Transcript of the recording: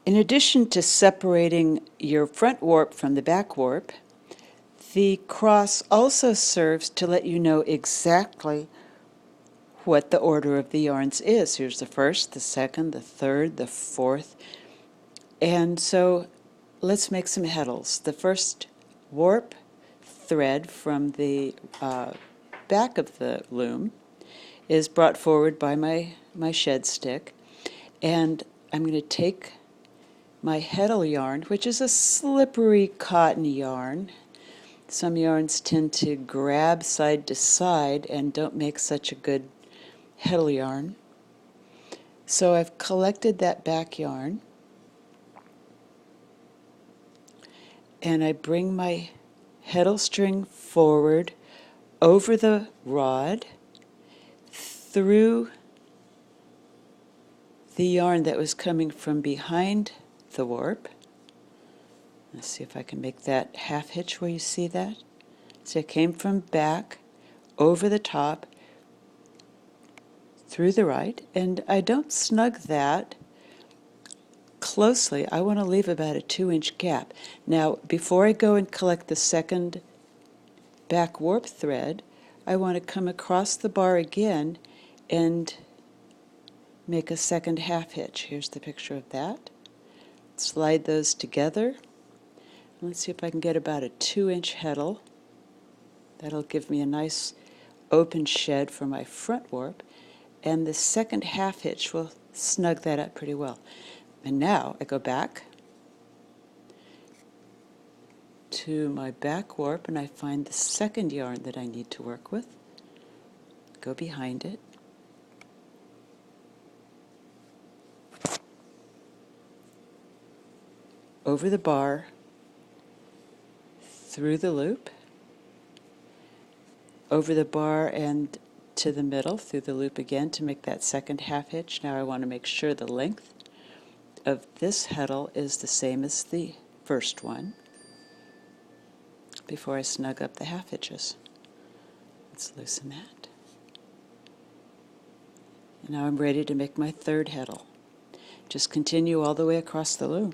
In addition to separating your front warp from the back warp, the cross also serves to let you know exactly what the order of the yarns is. Here's the first, the second, the third, the fourth. And so let's make some heddles. The first warp thread from the back of the loom is brought forward by my shed stick, and I'm going to take my Heddle yarn, which is a slippery cotton yarn. Some yarns tend to grab side to side and don't make such a good Heddle yarn. So I've collected that back yarn, and I bring my Heddle string forward over the rod, through the yarn that was coming from behind the warp. Let's see if I can make that half hitch where you see that. So it came from back, over the top, through the right, and I don't snug that closely. I want to leave about a 2-inch gap. Now, before I go and collect the second back warp thread, I want to come across the bar again and make a second half hitch. Here's the picture of that. Slide those together. Let's see if I can get about a 2-inch heddle. That'll give me a nice open shed for my front warp, and the second half hitch will snug that up pretty well. And now I go back to my back warp and I find the second yarn that I need to work with. Go behind it. Over the bar, through the loop, over the bar and to the middle, through the loop again to make that second half hitch. Now I want to make sure the length of this heddle is the same as the first one before I snug up the half hitches. Let's loosen that. And now I'm ready to make my third heddle. Just continue all the way across the loom.